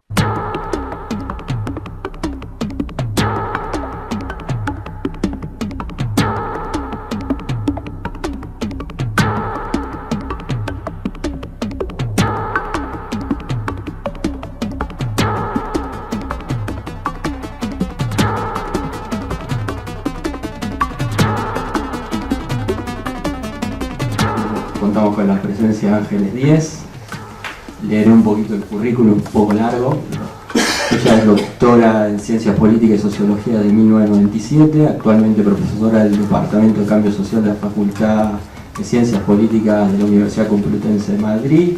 Contamos con la presencia de Ángeles Díez. Leeré un poquito el currículum, un poco largo. Ella es doctora en Ciencias Políticas y Sociología de 1997, actualmente profesora del Departamento de Cambio Social de la Facultad de Ciencias Políticas de la Universidad Complutense de Madrid.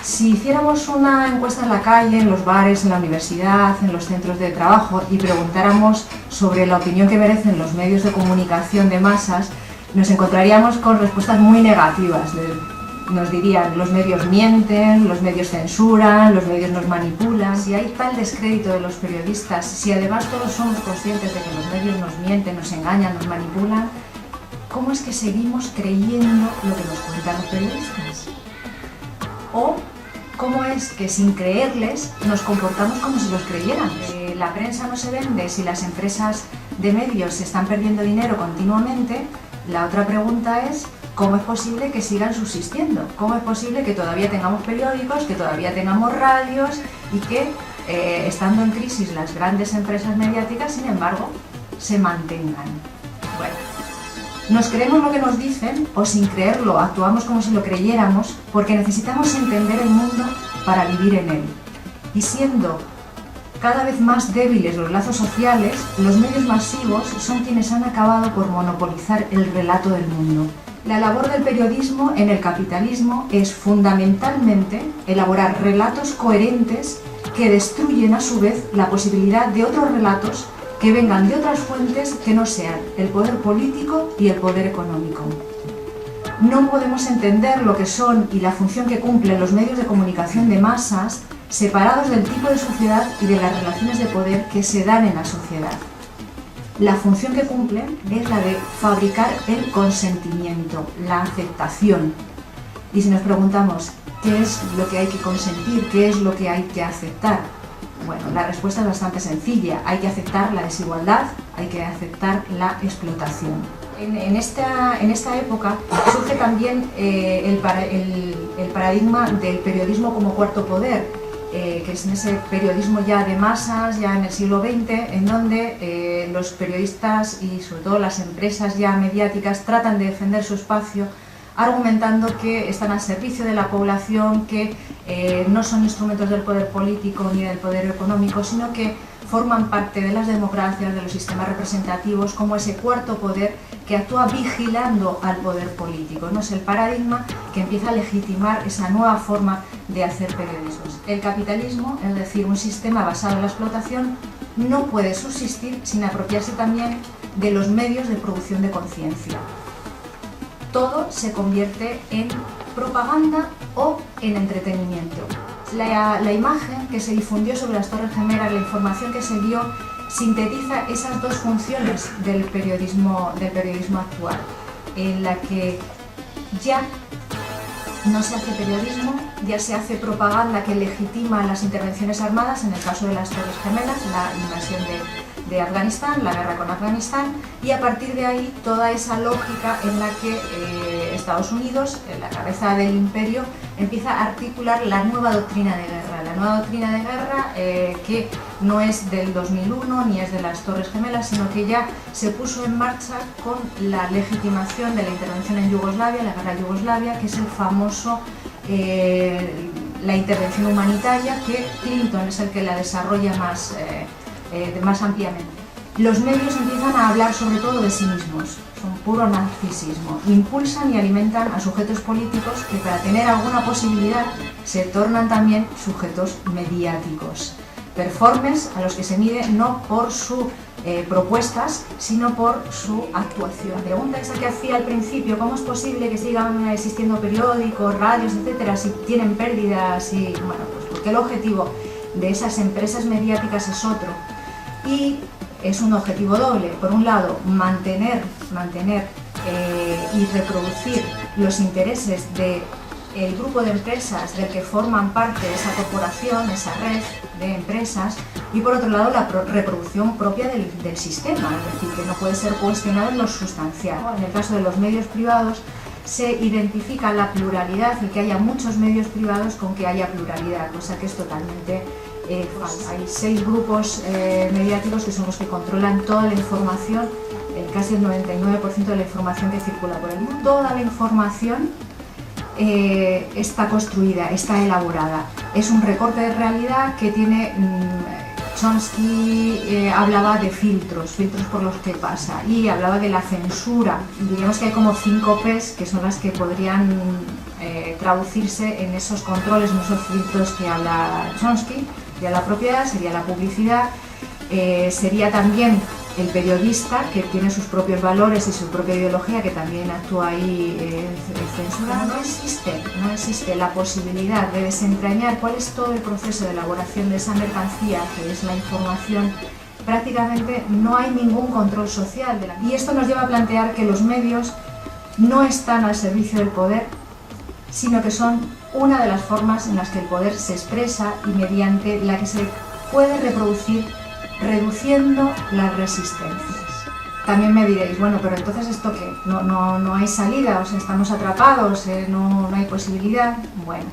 Si hiciéramos una encuesta en la calle, en los bares, en la universidad, en los centros de trabajo y preguntáramos sobre la opinión que merecen los medios de comunicación de masas, nos encontraríamos con respuestas muy negativas. Nos dirían: los medios mienten, los medios censuran, los medios nos manipulan. Si hay tal descrédito de los periodistas, si además todos somos conscientes de que los medios nos mienten, nos engañan, nos manipulan, ¿cómo es que seguimos creyendo lo que nos cuentan los periodistas? ¿O cómo es que sin creerles nos comportamos como si los creyeran? La prensa no se vende si las empresas de medios se están perdiendo dinero continuamente. La otra pregunta es: ¿cómo es posible que sigan subsistiendo? ¿Cómo es posible que todavía tengamos periódicos, que todavía tengamos radios y que, estando en crisis las grandes empresas mediáticas, sin embargo, se mantengan? Bueno, nos creemos lo que nos dicen o, sin creerlo, actuamos como si lo creyéramos porque necesitamos entender el mundo para vivir en él. Y siendo cada vez más débiles los lazos sociales, los medios masivos son quienes han acabado por monopolizar el relato del mundo. La labor del periodismo en el capitalismo es fundamentalmente elaborar relatos coherentes que destruyen a su vez la posibilidad de otros relatos que vengan de otras fuentes que no sean el poder político y el poder económico. No podemos entender lo que son y la función que cumplen los medios de comunicación de masas separados del tipo de sociedad y de las relaciones de poder que se dan en la sociedad. La función que cumplen es la de fabricar el consentimiento, la aceptación. Y si nos preguntamos qué es lo que hay que consentir, qué es lo que hay que aceptar, bueno, la respuesta es bastante sencilla: hay que aceptar la desigualdad, hay que aceptar la explotación. En esta época surge también el paradigma del periodismo como cuarto poder, que es en ese periodismo ya de masas, ya en el siglo XX, en donde los periodistas y sobre todo las empresas ya mediáticas tratan de defender su espacio, argumentando que están al servicio de la población, que no son instrumentos del poder político ni del poder económico, sino que forman parte de las democracias, de los sistemas representativos, como ese cuarto poder que actúa vigilando al poder político. ¿No? Es el paradigma que empieza a legitimar esa nueva forma de hacer periodismo. El capitalismo, es decir, un sistema basado en la explotación, no puede subsistir sin apropiarse también de los medios de producción de conciencia. Todo se convierte en propaganda o en entretenimiento. La imagen que se difundió sobre las Torres Gemelas, la información que se dio, sintetiza esas dos funciones del periodismo actual, en la que ya no se hace periodismo, ya se hace propaganda que legitima las intervenciones armadas, en el caso de las Torres Gemelas, la invasión de Afganistán, la guerra con Afganistán, y a partir de ahí toda esa lógica en la que Estados Unidos, en la cabeza del imperio, empieza a articular la nueva doctrina de guerra. La nueva doctrina de guerra que no es del 2001 ni es de las Torres Gemelas, sino que ya se puso en marcha con la legitimación de la intervención en Yugoslavia, la guerra de Yugoslavia, que es el famoso la intervención humanitaria, que Clinton es el que la desarrolla más ampliamente. Los medios empiezan a hablar sobre todo de sí mismos, son puro narcisismo, impulsan y alimentan a sujetos políticos que, para tener alguna posibilidad, se tornan también sujetos mediáticos, performers a los que se mide no por sus propuestas, sino por su actuación. La pregunta esa que hacía al principio: ¿cómo es posible que sigan existiendo periódicos, radios, etcétera, si tienen pérdidas? Y bueno, pues porque el objetivo de esas empresas mediáticas es otro. Y es un objetivo doble. Por un lado, mantener y reproducir los intereses de el grupo de empresas del que forman parte esa corporación, esa red de empresas, y por otro lado la reproducción propia del sistema, es decir, que no puede ser cuestionado en lo sustancial. En el caso de los medios privados se identifica la pluralidad, el que haya muchos medios privados con que haya pluralidad, cosa que es totalmente falsa. Hay 6 grupos mediáticos que son los que controlan toda la información, casi el 99% de la información que circula por el mundo. Toda la información está construida, está elaborada. Es un recorte de realidad que tiene... Chomsky hablaba de filtros por los que pasa, y hablaba de la censura. Diríamos que hay como 5 P's que son las que podrían traducirse en esos controles, en esos filtros que habla Chomsky. Sería la propiedad, sería la publicidad, sería también el periodista, que tiene sus propios valores y su propia ideología, que también actúa ahí censurando. No existe la posibilidad de desentrañar cuál es todo el proceso de elaboración de esa mercancía, que es la información. Prácticamente no hay ningún control social de la... Y esto nos lleva a plantear que los medios no están al servicio del poder, sino que son una de las formas en las que el poder se expresa y mediante la que se puede reproducir, reduciendo las resistencias. También me diréis, bueno, pero entonces ¿esto qué? No hay salida, o sea, estamos atrapados, no hay posibilidad. Bueno,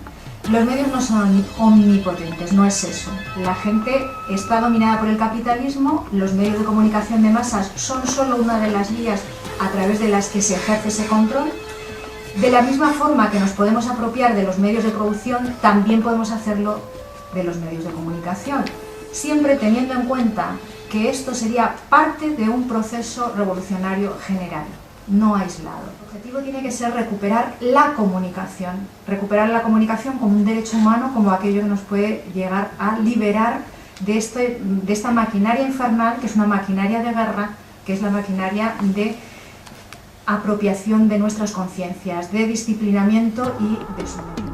los medios no son omnipotentes, no es eso. La gente está dominada por el capitalismo, los medios de comunicación de masas son solo una de las vías a través de las que se ejerce ese control. De la misma forma que nos podemos apropiar de los medios de producción, también podemos hacerlo de los medios de comunicación, siempre teniendo en cuenta que esto sería parte de un proceso revolucionario general, no aislado. El objetivo tiene que ser recuperar la comunicación como un derecho humano, como aquello que nos puede llegar a liberar de esta maquinaria infernal, que es una maquinaria de guerra, que es la maquinaria de apropiación de nuestras conciencias, de disciplinamiento y de sometimiento.